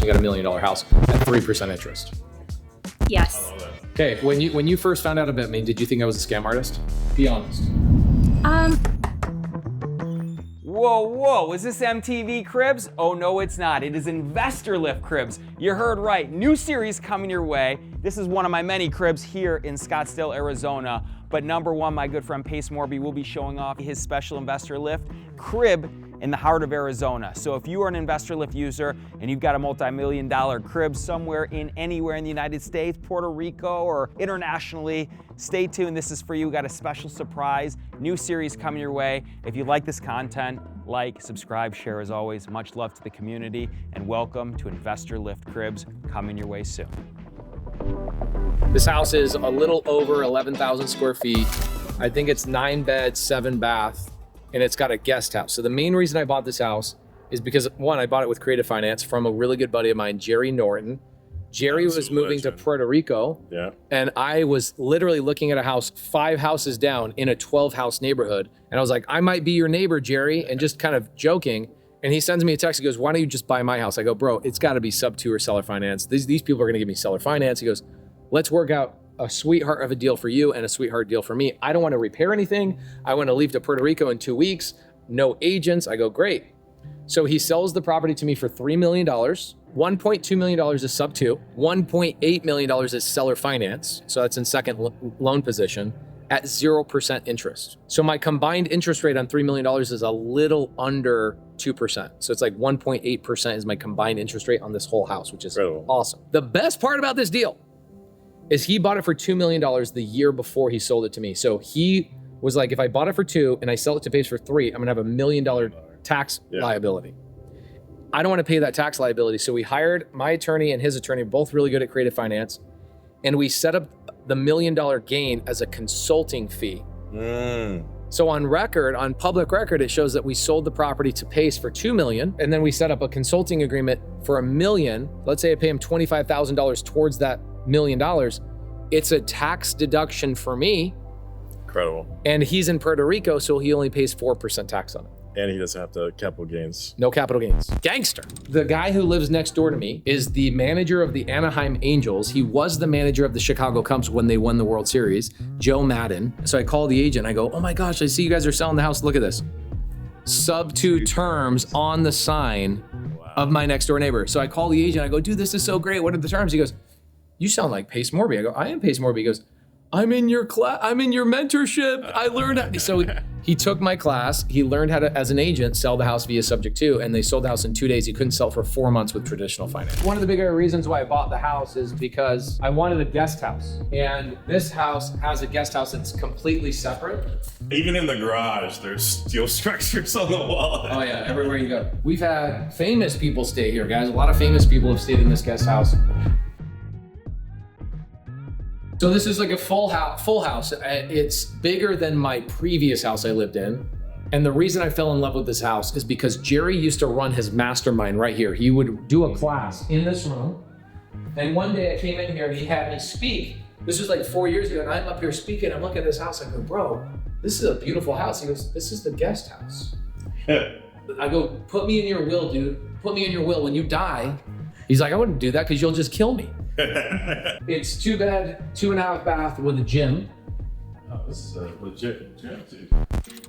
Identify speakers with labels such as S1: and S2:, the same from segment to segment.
S1: got $1 million house at 3% interest.
S2: Yes.
S1: Okay, when you first found out about me, did you think I was a scam artist? Be honest.
S3: Whoa, is this MTV Cribs? Oh no, it's not. It is InvestorLift Cribs. You heard right, new series coming your way. This is one of my many cribs here in Scottsdale, Arizona. But number one, my good friend Pace Morby will be showing off his special InvestorLift crib in the heart of Arizona. So if you are an InvestorLift user and you've got a multi-million-dollar crib somewhere anywhere in the United States, Puerto Rico, or internationally, stay tuned. This is for you. We got a special surprise, new series coming your way. If you like this content, like, subscribe, share as always. Much love to the community, and welcome to InvestorLift Cribs coming your way soon.
S1: This house is a little over 11,000 square feet. I think it's 9 beds, 7 bath, and it's got a guest house. So the main reason I bought this house is because, one, I bought it with creative finance from a really good buddy of mine, Jerry Norton. Jerry was moving to Puerto Rico, and I was literally looking at a house 5 houses down in a 12-house neighborhood. And I was like, I might be your neighbor, Jerry, and just kind of joking. And he sends me a text. He goes, why don't you just buy my house? I go, bro, it's got to be sub 2 or seller finance. These people are going to give me seller finance. He goes, let's work out a sweetheart of a deal for you and a sweetheart deal for me. I don't want to repair anything. I want to leave to Puerto Rico in 2 weeks. No agents. I go, great. So he sells the property to me for $3 million. $1.2 million is sub 2. $1.8 million is seller finance. So that's in second loan position at 0% interest. So my combined interest rate on $3 million is a little under 2%. So it's like 1.8% is my combined interest rate on this whole house, which is awesome. The best part about this deal is he bought it for $2 million the year before he sold it to me. So he was like, if I bought it for 2 and I sell it to Pace for 3, I'm gonna have $1 million tax liability. I don't wanna pay that tax liability. So we hired my attorney and his attorney, both really good at creative finance. And we set up the $1 million gain as a consulting fee. So on record, on public record, it shows that we sold the property to Pace for $2 million. And then we set up a consulting agreement for $1 million. Let's say I pay him $25,000 towards that $1 million. It's a tax deduction for me.
S4: Incredible.
S1: And he's in Puerto Rico, so he only pays 4% tax on it.
S4: And he doesn't have to capital gains.
S1: No capital gains. Gangster. The guy who lives next door to me is the manager of the Anaheim Angels. He was the manager of the Chicago Cubs when they won the World Series, Joe Madden. So I call the agent. I go, oh my gosh, I see you guys are selling the house. Look at this. Sub 2 terms on the sign of my next door neighbor. So I call the agent. I go, dude, this is so great. What are the terms? He goes, you sound like Pace Morby. I go, I am Pace Morby. He goes, I'm in your class. I'm in your mentorship. I learned how. So he took my class. He learned how to, as an agent, sell the house via subject to, and they sold the house in 2 days. He couldn't sell for 4 months with traditional finance. One of the bigger reasons why I bought the house is because I wanted a guest house. And this house has a guest house that's completely separate.
S4: Even in the garage, there's steel structures on the wall.
S1: Oh yeah, everywhere you go. We've had famous people stay here, guys. A lot of famous people have stayed in this guest house. So this is like a full house. It's bigger than my previous house I lived in. And the reason I fell in love with this house is because Jerry used to run his mastermind right here. He would do a class in this room. And one day I came in here and he had me speak. This was like 4 years ago, and I'm up here speaking. I'm looking at this house. I go, bro, this is a beautiful house. He goes, this is the guest house. I go, put me in your will, dude. Put me in your will. When you die, he's like, I wouldn't do that because you'll just kill me. It's 2 bed, 2.5 bath with a gym.
S4: Oh, this is a legit gym, dude.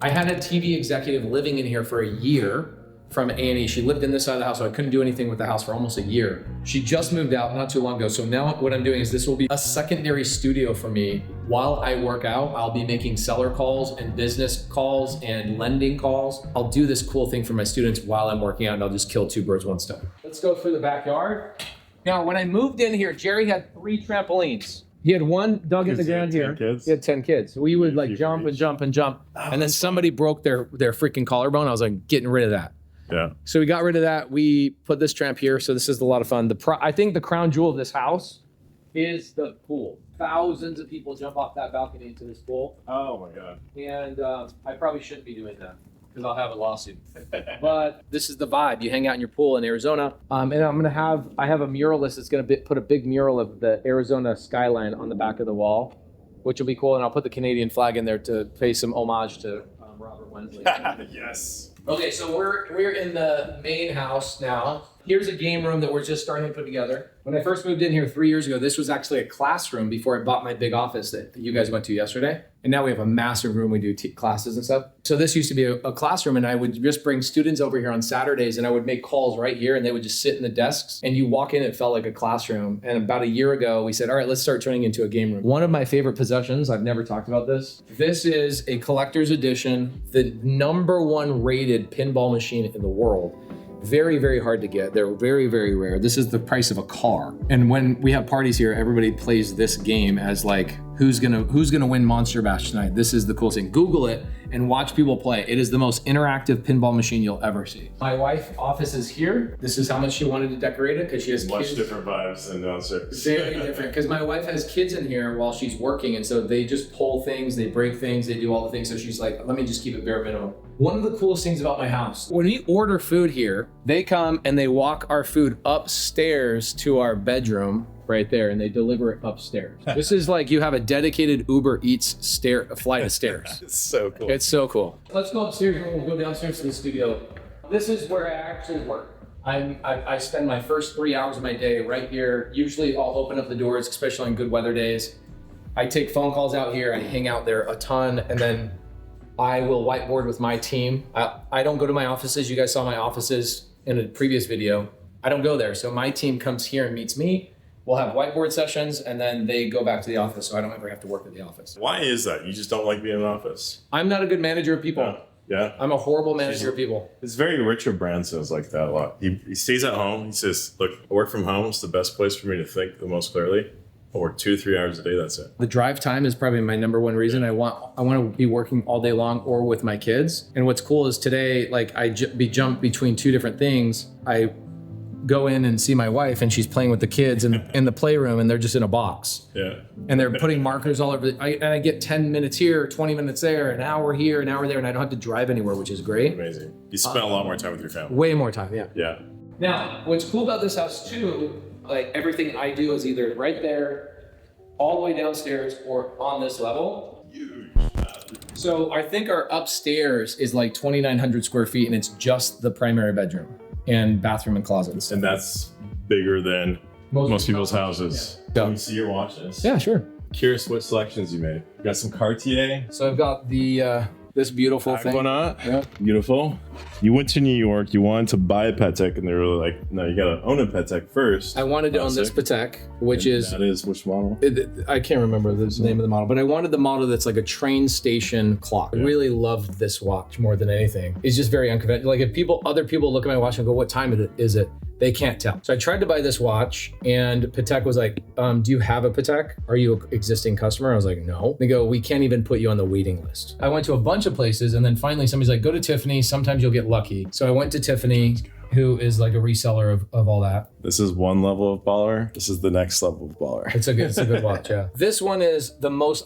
S1: I had a TV executive living in here for a year from Annie. She lived in this side of the house, so I couldn't do anything with the house for almost a year. She just moved out not too long ago. So now what I'm doing is this will be a secondary studio for me. While I work out, I'll be making seller calls and business calls and lending calls. I'll do this cool thing for my students while I'm working out, and I'll just kill 2 birds, 1 stone. Let's go through the backyard. Now, when I moved in here, Jerry had 3 trampolines. He had one dug in the ground here. He had 10 kids. We would like jump and jump and jump. And then somebody broke their freaking collarbone. I was like, getting rid of that.
S4: Yeah.
S1: So we got rid of that. We put this tramp here. So this is a lot of fun. I think the crown jewel of this house is the pool. Thousands of people jump off that balcony into this pool.
S4: Oh my God.
S1: And I probably shouldn't be doing that, because I'll have a lawsuit. But this is the vibe. You hang out in your pool in Arizona. And I have a muralist that's gonna put a big mural of the Arizona skyline on the back of the wall, which will be cool. And I'll put the Canadian flag in there to pay some homage to Robert Wensley.
S4: Yes.
S1: Okay, so we're in the main house now. Here's a game room that we're just starting to put together. When I first moved in here 3 years ago, this was actually a classroom before I bought my big office that you guys went to yesterday. And now we have a massive room. We do classes and stuff. So this used to be a classroom, and I would just bring students over here on Saturdays, and I would make calls right here, and they would just sit in the desks, and you walk in, it felt like a classroom. And about a year ago, we said, all right, let's start turning into a game room. One of my favorite possessions, I've never talked about this. This is a collector's edition, the #1 rated pinball machine in the world. Very, very hard to get. They're very, very rare. This is the price of a car. And when we have parties here, everybody plays this game as like, who's gonna win Monster Bash tonight? This is the coolest thing. Google it and watch people play. It is the most interactive pinball machine you'll ever see. My wife's office is here. This is how much she wanted to decorate it because she has
S4: Much
S1: kids.
S4: different vibes than downstairs.
S1: Very different, because my wife has kids in here while she's working, and so they just pull things, they break things, they do all the things. So she's like, let me just keep it bare minimum. One of the coolest things about my house, when we order food here, they come and they walk our food upstairs to our bedroom right there, and they deliver it upstairs. This is like you have a dedicated Uber Eats flight of stairs.
S4: It's so cool.
S1: It's so cool. Let's go upstairs and we'll go downstairs to the studio. This is where I actually work. I spend my first 3 hours of my day right here. Usually I'll open up the doors, especially on good weather days. I take phone calls out here, I hang out there a ton, and then I will whiteboard with my team. I don't go to my offices. You guys saw my offices in a previous video. I don't go there. So my team comes here and meets me. We'll have whiteboard sessions, and then they go back to the office, so I don't ever have to work at the office.
S4: Why is that? You just don't like being in an office?
S1: I'm not a good manager of people.
S4: Yeah.
S1: I'm a horrible manager of people.
S4: It's very Richard Branson's like that a lot. He stays at home. He says, look, work from home is the best place for me to think the most clearly. I work 2 to 3 hours a day, that's it.
S1: The drive time is probably my #1 reason. I want to be working all day long or with my kids. And what's cool is today, like I jump between 2 different things. I go in and see my wife, and she's playing with the kids in the playroom, and they're just in a box.
S4: Yeah.
S1: And they're putting markers all over. And I get 10 minutes here, 20 minutes there, an hour here, an hour there, and I don't have to drive anywhere, which is great.
S4: Amazing. You spend a lot more time with your family.
S1: Way more time, yeah.
S4: Yeah.
S1: Now, what's cool about this house too, like everything I do is either right there, all the way downstairs, or on this level.
S4: Huge.
S1: So I think our upstairs is like 2,900 square feet, and it's just the primary bedroom and bathroom and closets.
S4: And that's bigger than most people's houses.
S1: Yeah.
S4: Can you see your watch list?
S1: Yeah, sure.
S4: Curious what selections you made. You got some Cartier.
S1: So I've got the this beautiful thing.
S4: Aquanaut.
S1: Yeah.
S4: Beautiful. You went to New York. You wanted to buy a Patek, and they were like, no, you got to own a Patek first.
S1: I wanted to own this Patek, which is...
S4: That is which model?
S1: I can't remember the name of the model, but I wanted the model that's like a train station clock. I really loved this watch more than anything. It's just very unconventional. Like if other people look at my watch and go, what time is it? They can't tell. So I tried to buy this watch, and Patek was like, do you have a Patek? Are you an existing customer? I was like, no. They go, we can't even put you on the waiting list. I went to a bunch of places, and then finally somebody's like, go to Tiffany. Sometimes you'll get lucky. So I went to Tiffany, who is like a reseller of all that.
S4: This is one level of baller. This is the next level of baller.
S1: It's a good watch, yeah. This one is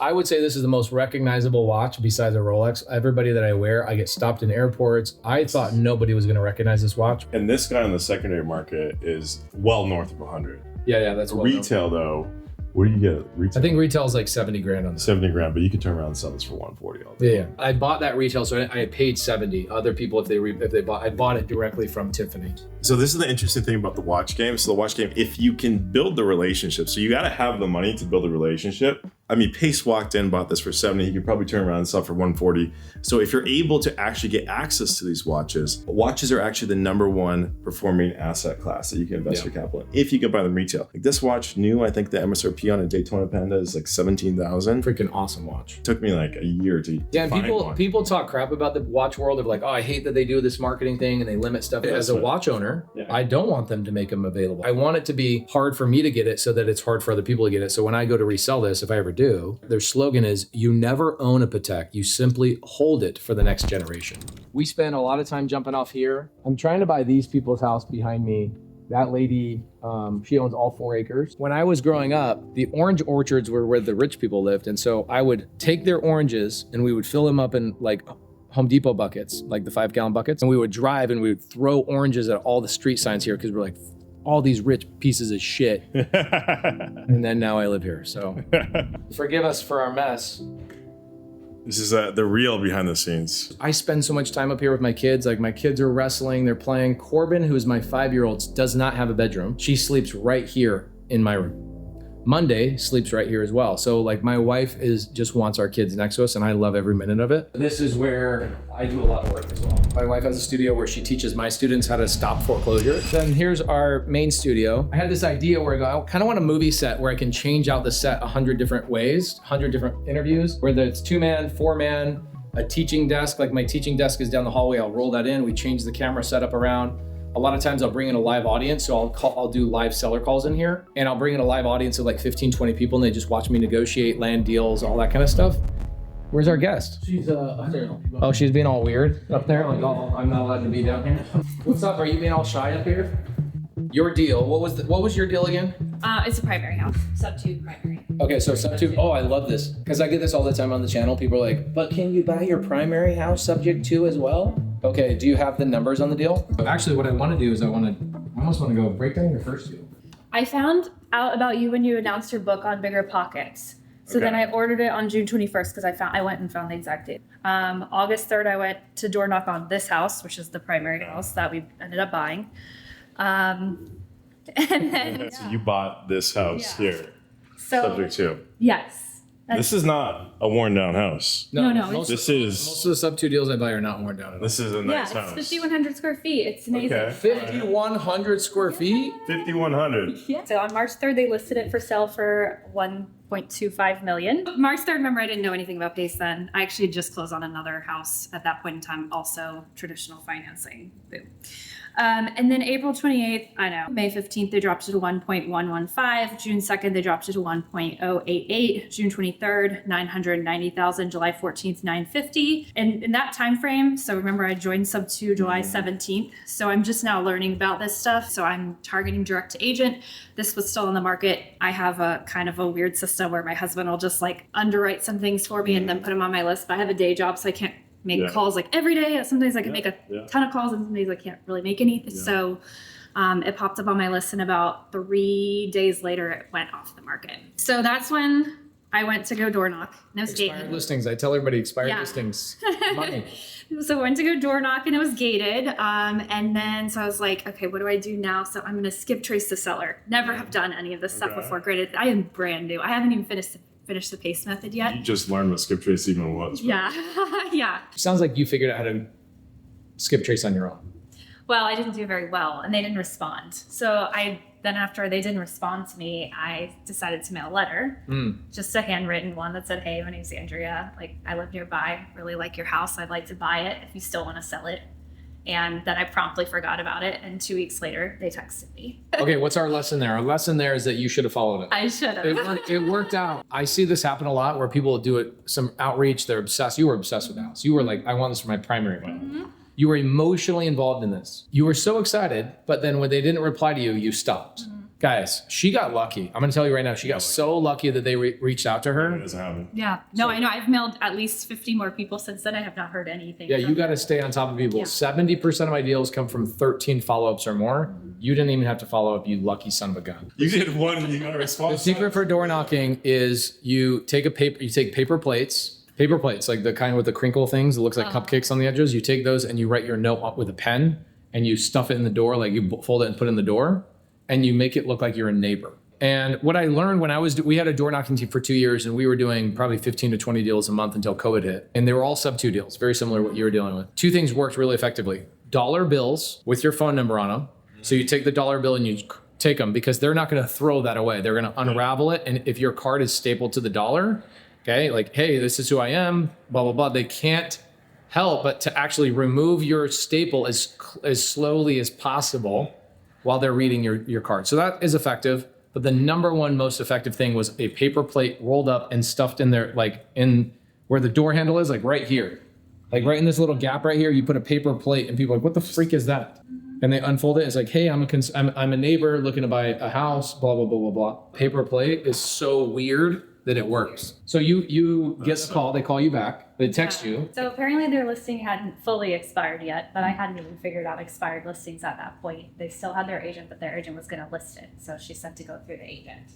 S1: I would say this is the most recognizable watch besides a Rolex. Everybody that I wear, I get stopped in airports. I thought nobody was gonna recognize this watch.
S4: And this guy on the secondary market is well north of 100.
S1: Yeah, that's well
S4: Retail though, what do you get? Retail?
S1: I think retail is like 70 grand on this.
S4: 70 grand, but you could turn around and sell this for 140 all day.
S1: Yeah. I bought that retail, so I paid 70. Other people, if they bought, I bought it directly from Tiffany.
S4: So this is the interesting thing about the watch game. So the watch game, if you can build the relationship, so you got to have the money to build a relationship. I mean, Pace walked in, bought this for 70. He could probably turn around and sell for 140. So if you're able to actually get access to these watches are actually the #1 performing asset class that you can invest your capital in. If you can buy them retail. Like this watch new, I think the MSRP on a Daytona Panda is like 17,000.
S1: Freaking awesome watch.
S4: Took me like a year to
S1: Yeah, and
S4: find one.
S1: people talk crap about the watch world of like, oh, I hate that they do this marketing thing and they limit stuff. As a watch owner, I don't want them to make them available. I want it to be hard for me to get it so that it's hard for other people to get it. So when I go to resell this, if I ever do, their slogan is, you never own a Patek, you simply hold it for the next generation. We spend a lot of time jumping off here. I'm trying to buy these people's house behind me. That lady, she owns all 4 acres. When I was growing up, the orange orchards were where the rich people lived. And so I would take their oranges and we would fill them up in like Home Depot buckets, like the 5-gallon buckets. And we would drive and we would throw oranges at all the street signs here because we're like, all these rich pieces of shit. And then now I live here, so forgive us for our mess.
S4: This is the real behind the scenes.
S1: I spend so much time up here with my kids. Like my kids are wrestling, they're playing. Corbin, who is my 5-year-old, does not have a bedroom. She sleeps right here in my room. Monday sleeps right here as well. So like my wife just wants our kids next to us, and I love every minute of it. This is where I do a lot of work as well. My wife has a studio where she teaches my students how to stop foreclosure. Then here's our main studio. I had this idea where I kind of want a movie set where I can change out the set 100 different ways, 100 different interviews, whether it's 2-man, 4-man, a teaching desk. Like my teaching desk is down the hallway. I'll roll that in. We change the camera setup around. A lot of times I'll bring in a live audience. So I'll do live seller calls in here, and I'll bring in a live audience of like 15, 20 people, and they just watch me negotiate land deals, all that kind of stuff. Where's our guest? She's oh, she's being all weird up there. Like, oh, I'm not allowed to be down here. What's up? Are you being all shy up here? Your deal. What was your deal again?
S2: It's a primary house, sub-2 primary.
S1: Okay, so sub-2. Oh, I love this because I get this all the time on the channel. People are like, but can you buy your primary house subject to as well? Okay, do you have the numbers on the deal? Actually, what I want to do is I almost want to go break down your first deal.
S2: I found out about you when you announced your book on Bigger Pockets. So then I ordered it on June 21st because I went and found the exact date. August 3rd, I went to door knock on this house, which is the primary house that we ended up buying. And then
S4: So you bought this house here, subject to.
S2: Yes.
S4: This is not a worn down house.
S2: No,
S1: most
S4: This
S1: of
S4: is
S1: the sub-2 deals I buy are not worn down at all.
S4: this is a nice
S2: Yeah,
S4: house.
S2: it's 5,100 square feet. It's amazing.
S4: Okay.
S1: 5,100 square feet?
S4: 5,100.
S2: Yeah. So on March 3rd, they listed it for sale for $1.25 million. March 3rd, remember, I didn't know anything about PACE then. I actually just closed on another house at that point in time, also traditional financing. Boom. And then April 28th, I know, May 15th, they dropped it to 1.115. June 2nd, they dropped it to 1.088. June 23rd, 990,000. July 14th, 950. And in that time frame, so remember I joined sub-2 July 17th. So I'm just now learning about this stuff. So I'm targeting direct to agent. This was still on the market. I have a kind of a weird system where my husband will just like underwrite some things for me and then put them on my list. But I have a day job, so I can't make calls like every day. Sometimes I can make a ton of calls, and some days I can't really make any. So it popped up on my list, and about 3 days later, it went off the market. So that's when I went to go door knock. And it was
S1: Expired
S2: gated.
S1: listings. I tell everybody expired listings. Money.
S2: So I went to go door knock, and it was gated. And then so I was like, okay, what do I do now? So I'm going to skip trace the seller. Never have done any of this stuff before. Graded. I am brand new. I haven't even finished the PACE method yet.
S4: You just learned what skip trace even was.
S2: Yeah. Yeah.
S1: Sounds like you figured out how to skip trace on your own.
S2: Well, I didn't do very well, and they didn't respond. So then after they didn't respond to me, I decided to mail a letter, just a handwritten one that said, hey, my name's Andrea. Like, I live nearby, really like your house. I'd like to buy it if you still want to sell it. And then I promptly forgot about it. And 2 weeks later, they texted me.
S1: Okay, what's our lesson there? Our lesson there is that you should have followed it.
S2: I should have.
S1: It worked out. I see this happen a lot where people do it, some outreach, they're obsessed. You were obsessed with the house. You were like, I want this for my primary one. You were emotionally involved in this. You were so excited, but then when they didn't reply to you, you stopped. Guys, she got lucky. I'm gonna tell you right now, she got so lucky that they reached out to
S4: It
S1: her.
S4: doesn't happen.
S2: Yeah. No, I know. I've mailed at least 50 more people since then. I have not heard anything.
S1: Yeah,
S2: from
S1: you got to
S2: them.
S1: stay on top of people.
S2: Yeah.
S1: 70% of my deals come from 13 follow-ups or more. You didn't even have to follow up, you lucky son of a gun.
S4: You did one, you got a response.
S1: The secret for door knocking is you take paper plates, like the kind with the crinkle things that looks like cupcakes on the edges. You take those and you write your note up with a pen and you stuff it in the door, like you fold it and put it in the door, and you make it look like you're a neighbor. And what I learned when we had a door knocking team for 2 years, and we were doing probably 15 to 20 deals a month until COVID hit. And they were all sub-2 deals, very similar to what you were dealing with. 2 things worked really effectively. Dollar bills with your phone number on them. So you take the dollar bill and you take them, because they're not going to throw that away. They're going to unravel it. And if your card is stapled to the dollar, okay, like, hey, this is who I am, blah, blah, blah. They can't help but to actually remove your staple as slowly as possible while they're reading your card. So that is effective. But the number one most effective thing was a paper plate rolled up and stuffed in there, like in where the door handle is, like right here. Like right in this little gap right here, you put a paper plate, and people are like, what the freak is that? And they unfold it. It's like, hey, I'm a neighbor looking to buy a house, blah, blah, blah, blah, blah. Paper plate is so weird that it works. So you get the call, they call you back, they text you.
S2: So apparently their listing hadn't fully expired yet, but I hadn't even figured out expired listings at that point. They still had their agent, but their agent was going to list it. So she said to go through the agent.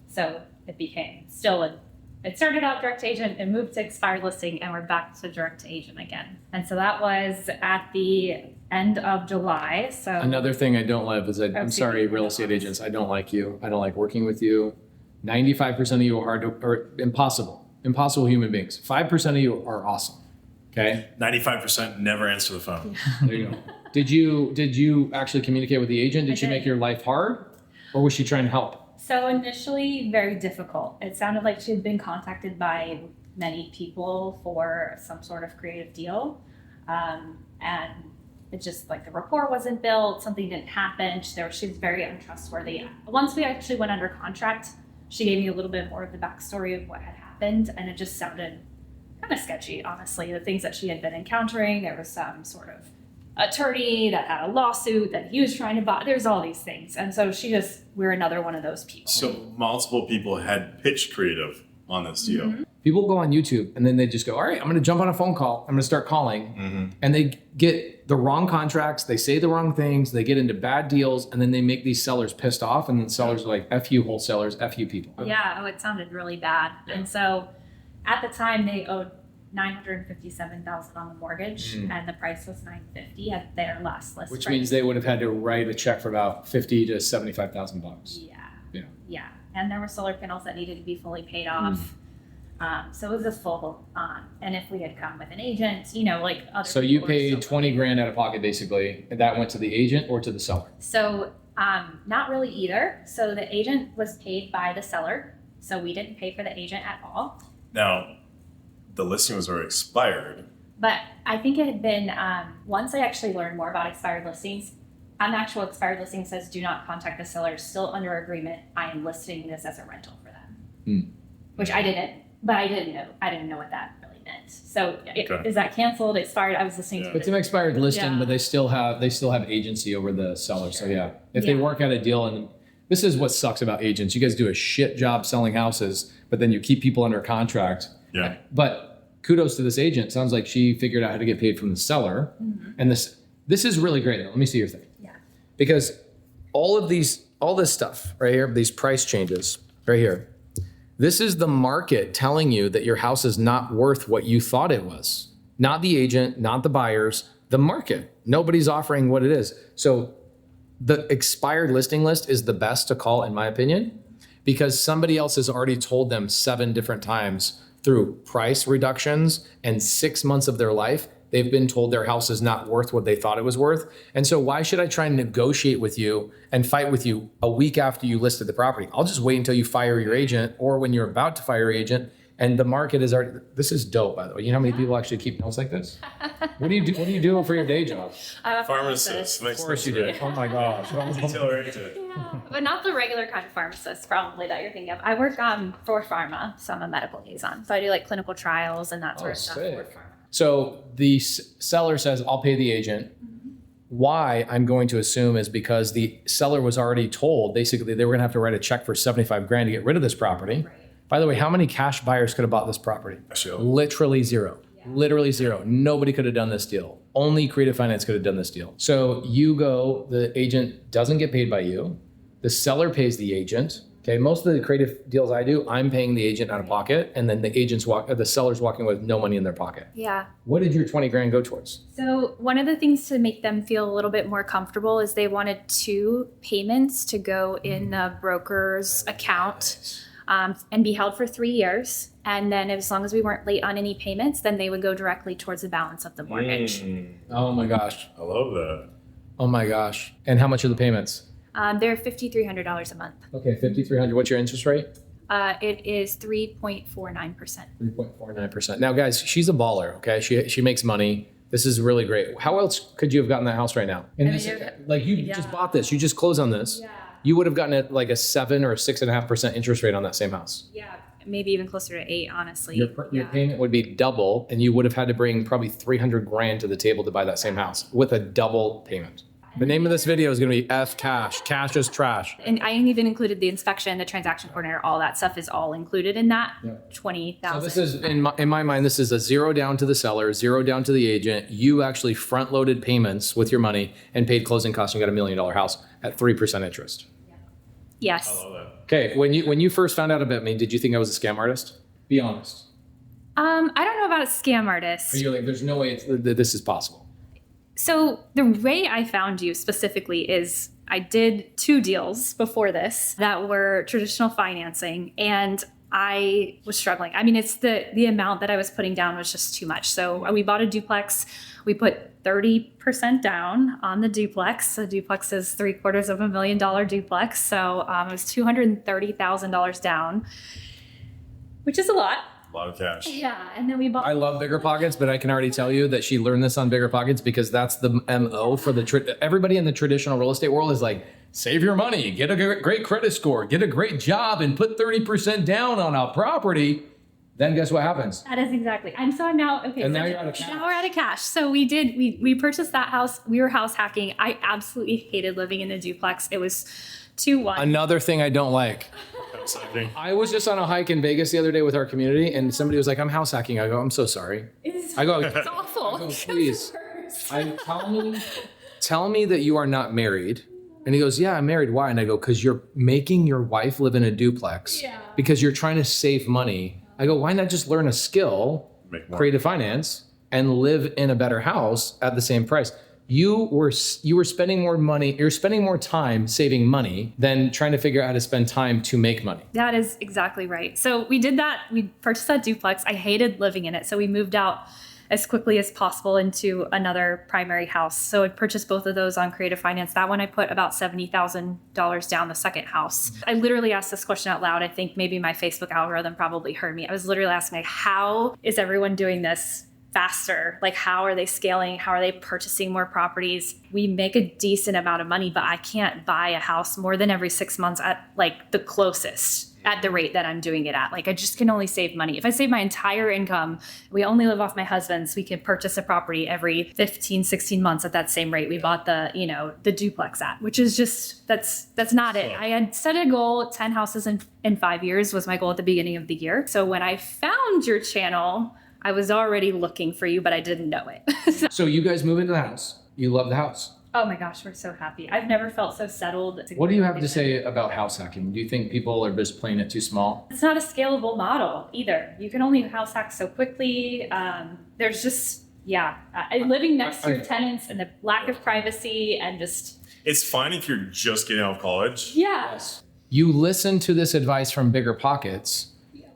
S2: So it became still a it started out direct to agent and moved to expired listing, and we're back to direct to agent again. And so that was at the end of July. So
S1: Another thing I don't love is I'm sorry, real estate agents, I don't like you. I don't like working with you. 95% of you are hard to, or impossible human beings. 5% of you are awesome. Okay.
S4: 95% never answer the phone.
S1: There you go. Did you actually communicate with the agent? Did she make your life hard, or was she trying to help?
S2: So initially, very difficult. It sounded like she had been contacted by many people for some sort of creative deal. And it just like the rapport wasn't built, something didn't happen. She was very untrustworthy. Once we actually went under contract, she gave me a little bit more of the backstory of what had happened, and it just sounded kind of sketchy, honestly. The things that she had been encountering, there was some sort of attorney that had a lawsuit that he was trying to buy. There's all these things. And so we're another one of those people.
S4: So multiple people had pitched creative on this deal.
S2: Mm-hmm.
S1: People go on YouTube and then they just go, all right, I'm going to jump on a phone call. I'm going to start calling. And they get the wrong contracts. They say the wrong things. They get into bad deals. And then they make these sellers pissed off. And then sellers are like, F you wholesalers, F you people.
S2: Yeah. Oh, it sounded really bad. Yeah. And so at the time they owed $957,000 on the mortgage, and the price was $950 at their last list.
S1: Which
S2: price.
S1: means they would have had to write a check for about $50,000 to $75,000.
S2: Yeah. And there were solar panels that needed to be fully paid off. So it was a full and if we had come with an agent, like other.
S1: So you paid 20 grand out of pocket, basically, and that went to the agent or to the seller?
S2: So not really either. So the agent was paid by the seller. So we didn't pay for the agent at all.
S4: Now, the listing was already expired.
S2: But I think it had been, once I actually learned more about expired listings, an actual expired listing says, do not contact the seller, still under agreement. I am listing this as a rental for them. Which I didn't know what that really meant. So is that canceled, expired? I was listening to it.
S1: It's an expired listing, but they still have agency over the seller. Sure. So yeah, if they work out a deal, and this is what sucks about agents. You guys do a shit job selling houses, but then you keep people under contract.
S4: Yeah.
S1: But kudos to this agent. Sounds like she figured out how to get paid from the seller. And this is really great. Let me see your thing.
S2: Yeah.
S1: Because all this stuff right here, these price changes right here, this is the market telling you that your house is not worth what you thought it was. Not the agent, not the buyers, the market. Nobody's offering what it is. So the expired listing list is the best to call, in my opinion, because somebody else has already told them 7 different times through price reductions and 6 months of their life, they've been told their house is not worth what they thought it was worth. And so why should I try and negotiate with you and fight with you a week after you listed the property? I'll just wait until you fire your agent, or when you're about to fire your agent and the market is already, this is dope, by the way. You know how many people actually keep notes like this? What do you do for your day job?
S2: I'm a
S4: Pharmacist.
S1: Of course you do. Oh my gosh.
S2: Yeah, but not the regular kind of pharmacist, probably, that you're thinking of. I work for pharma, so I'm a medical liaison. So I do like clinical trials and that sort of stuff for pharma.
S1: So the seller says, I'll pay the agent. Why, I'm going to assume, is because the seller was already told, basically, they were going to have to write a check for 75 grand to get rid of this property.
S2: Right.
S1: By the way, how many cash buyers could have bought this property? Literally zero. Yeah. Literally zero. Nobody could have done this deal. Only Creative Finance could have done this deal. So you go, the agent doesn't get paid by you. The seller pays the agent. Okay, most of the creative deals I do, I'm paying the agent out of pocket, and then the seller's walking with no money in their pocket.
S2: Yeah.
S1: What did your 20 grand go towards?
S2: So one of the things to make them feel a little bit more comfortable is they wanted 2 payments to go in the broker's account and be held for 3 years. And then as long as we weren't late on any payments, then they would go directly towards the balance of the mortgage.
S1: Oh my gosh.
S4: I love that.
S1: Oh my gosh. And how much are the payments?
S2: They're $5,300 a month.
S1: Okay, $5,300. What's your interest rate?
S2: It is 3.49%.
S1: 3.49%. Now, guys, she's a baller. Okay, she makes money. This is really great. How else could you have gotten that house right now? And you just bought this. You just closed on this. Yeah. You would have gotten it like a 7 or 6.5% interest rate on that same house.
S2: Yeah, maybe even closer to 8, honestly.
S1: Your payment would be double, and you would have had to bring probably 300 grand to the table to buy that same house with a double payment. The name of this video is going to be F Cash. Cash is trash.
S2: And I even included the inspection, the transaction coordinator, all that stuff is all included in that. $20,000.
S1: So this is, in my mind, this is a 0 down to the seller, 0 down to the agent. You actually front-loaded payments with your money and paid closing costs. You got $1 million house at 3% interest.
S2: Yes.
S4: I love that.
S1: Okay, when you first found out about me, did you think I was a scam artist? Be honest.
S2: I don't know about a scam artist.
S1: Or you're like, there's no way this is possible.
S2: So the way I found you specifically is I did 2 deals before this that were traditional financing, and I was struggling. I mean, it's the amount that I was putting down was just too much. So we bought a duplex. We put 30% down on the duplex. The duplex is $750,000 duplex. So it was $230,000 down, which is a lot.
S4: A lot of cash.
S2: Yeah, and then we bought.
S1: I love Bigger Pockets, but I can already tell you that she learned this on Bigger Pockets because that's the MO for the everybody in the traditional real estate world is like, save your money, get a great credit score, get a great job, and put 30% down on a property. Then guess what happens?
S2: That is exactly. I'm now okay.
S1: And
S2: so
S1: now you're out of cash.
S2: Now we're out of cash. So we purchased that house. We were house hacking. I absolutely hated living in a duplex. It was 2-1.
S1: Another thing I don't like. I was just on a hike in Vegas the other day with our community, and somebody was like, "I'm house hacking." I go, "I'm so sorry." I go,
S2: It's awful.
S1: I go, please. Tell me that you are not married. And he goes, "Yeah, I'm married. Why?" And I go, "Because you're making your wife live in a duplex.
S2: Yeah.
S1: Because you're trying to save money." I go, "Why not just learn a skill, creative finance, and live in a better house at the same price?" You were spending more money. You're spending more time saving money than trying to figure out how to spend time to make money.
S2: That is exactly right. So we did that. We purchased that duplex. I hated living in it. So we moved out as quickly as possible into another primary house. So I purchased both of those on creative finance. That one I put about $70,000 down. The second house, I literally asked this question out loud. I think maybe my Facebook algorithm probably heard me. I was literally asking, like, how is everyone doing this faster? Like, how are they scaling? How are they purchasing more properties? We make a decent amount of money, but I can't buy a house more than every 6 months at like the closest at the rate that I'm doing it at. Like, I just can only save money. If I save my entire income, we only live off my husband's, we can purchase a property every 15, 16 months at that same rate we bought the duplex at, which is just, that's not it. I had set a goal, 10 houses in 5 years was my goal at the beginning of the year. So when I found your channel, I was already looking for you, but I didn't know it.
S1: So you guys move into the house. You love the house.
S2: Oh my gosh, we're so happy. I've never felt so settled.
S1: What do you have to say about house hacking? Do you think people are just playing it too small?
S2: It's not a scalable model either. You can only house hack so quickly. There's just, living next to your tenants and the lack of privacy and just.
S4: It's fine if you're just getting out of college.
S2: Yeah.
S1: Yes. You listen to this advice from Bigger Pockets.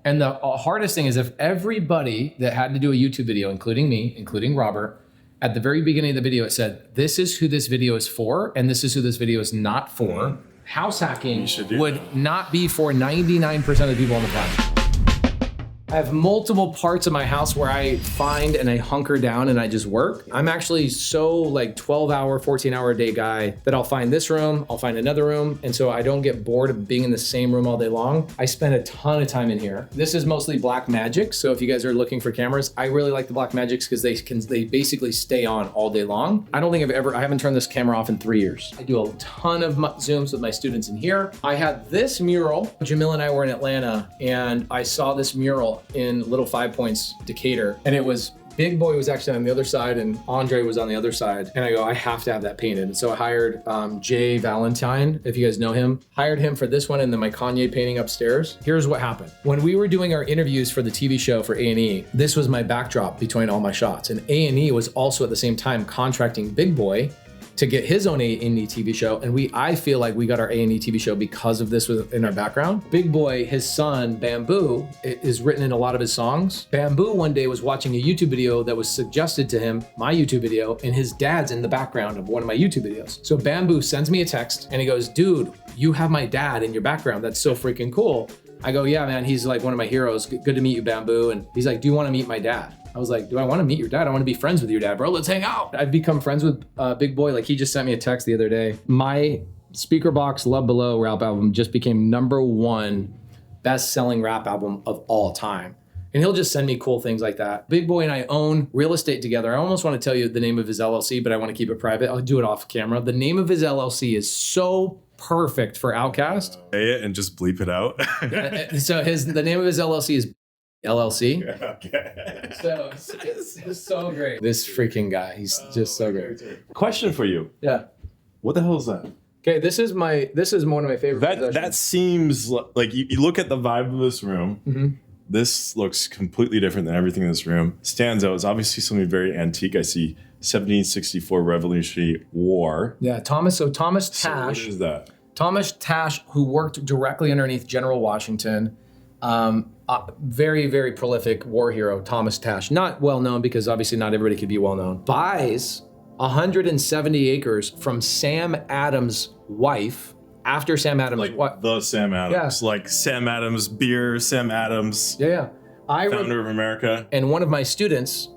S1: And the hardest thing is if everybody that had to do a YouTube video, including me, including Robert, at the very beginning of the video, it said, this is who this video is for, and this is who this video is not for. House hacking would not be for 99% of the people on the planet. I have multiple parts of my house where I find and I hunker down and I just work. I'm actually so like 12-hour, 14-hour a day guy that I'll find this room, I'll find another room. And so I don't get bored of being in the same room all day long. I spend a ton of time in here. This is mostly Black Magic. So if you guys are looking for cameras, I really like the Black Magics because they basically stay on all day long. I don't think I haven't turned this camera off in 3 years. I do a ton of Zooms with my students in here. I had this mural. Jamil and I were in Atlanta and I saw this mural in Little 5 Points, Decatur. And it was, Big Boy was actually on the other side and Andre was on the other side. And I go, I have to have that painted. And so I hired Jay Valentine, if you guys know him, hired him for this one and then my Kanye painting upstairs. Here's what happened. When we were doing our interviews for the TV show for A&E, this was my backdrop between all my shots. And A&E was also at the same time contracting Big Boy to get his own A&E TV show. And I feel like we got our A&E TV show because of this in our background. Big Boy, his son, Bamboo, is written in a lot of his songs. Bamboo one day was watching a YouTube video that was suggested to him, my YouTube video, and his dad's in the background of one of my YouTube videos. So Bamboo sends me a text and he goes, dude, you have my dad in your background. That's so freaking cool. I go, yeah, man, he's like one of my heroes. Good to meet you, Bamboo. And he's like, do you want to meet my dad? I was like, do I want to meet your dad? I want to be friends with your dad, bro. Let's hang out. I've become friends with Big Boy. Like he just sent me a text the other day. My Speaker Box Love Below rap album just became #1 best-selling rap album of all time. And he'll just send me cool things like that. Big Boy and I own real estate together. I almost want to tell you the name of his LLC, but I want to keep it private. I'll do it off camera. The name of his LLC is so perfect for Outkast.
S4: Say it and just bleep it out.
S1: So the name of his LLC is LLC.
S4: Okay.
S1: So it's so great. This freaking guy, he's just so great.
S4: Question for you.
S1: Yeah.
S4: What the hell is that?
S1: Okay, this is one of my favorite
S4: That
S1: possessions.
S4: seems like you look at the vibe of this room.
S1: Mm-hmm.
S4: This looks completely different than everything in this room. Stands out. It's obviously something very antique. I see 1764 Revolutionary War.
S1: Yeah, Thomas
S4: So
S1: Tash.
S4: what is that?
S1: Thomas Tash, who worked directly underneath General Washington, very, very prolific war hero, Thomas Tash. Not well known because obviously not everybody could be well known. Buys 170 acres from Sam Adams' wife after Sam Adams.
S4: Like
S1: what?
S4: the Sam Adams.
S1: Yeah.
S4: Like Sam Adams beer, Sam Adams,
S1: Yeah.
S4: founder of America.
S1: And one of my students,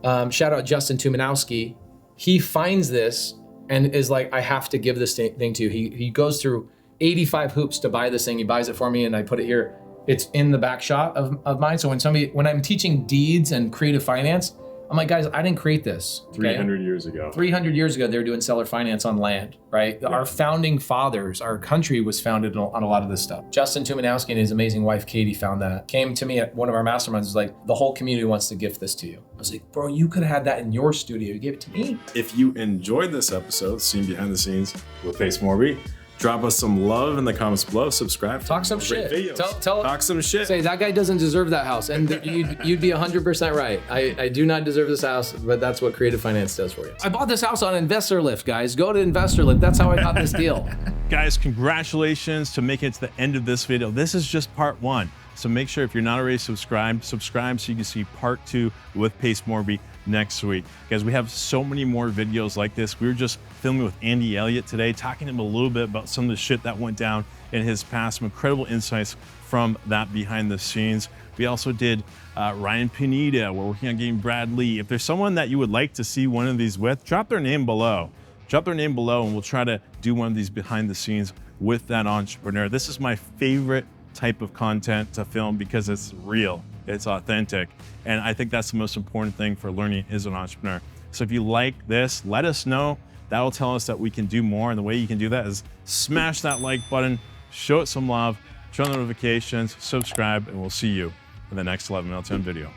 S1: shout out Justin Tumanowski, he finds this and is like, I have to give this thing to you. He goes through 85 hoops to buy this thing. He buys it for me and I put it here. It's in the back shot of mine. So when I'm teaching deeds and creative finance, I'm like, guys, I didn't create this. Okay?
S4: 300 years ago.
S1: 300 years ago, they were doing seller finance on land, right? Yeah. Our founding fathers, our country was founded on a lot of this stuff. Justin Tumanowski and his amazing wife, Katie, found that. Came to me at one of our masterminds, was like, the whole community wants to gift this to you. I was like, bro, you could have had that in your studio. You gave it to me.
S4: If you enjoyed this episode, seen behind the scenes with Pace Morby, drop us some love in the comments below. Subscribe.
S1: Talk some
S4: Great
S1: shit.
S4: videos.
S1: Talk
S4: some shit.
S1: Say that guy doesn't deserve that house, and you'd be 100% right. I do not deserve this house, but that's what creative finance does for you. I bought this house on InvestorLift, guys. Go to InvestorLift. That's how I got this deal.
S5: Guys, congratulations to making it to the end of this video. This is just part 1. So make sure if you're not already subscribed so you can see part 2 with Pace Morby next week. Guys, we have so many more videos like this. We were just filming with Andy Elliott today, talking to him a little bit about some of the shit that went down in his past, some incredible insights from that behind the scenes. We also did Ryan Pineda. We're working on getting Brad Lee. If there's someone that you would like to see one of these with, drop their name below. Drop their name below and we'll try to do one of these behind the scenes with that entrepreneur. This is my favorite type of content to film because it's real, it's authentic. And I think that's the most important thing for learning as an entrepreneur. So if you like this, let us know. That will tell us that we can do more. And the way you can do that is smash that like button, show it some love, turn on notifications, subscribe, and we'll see you in the next 11 out of 10 video.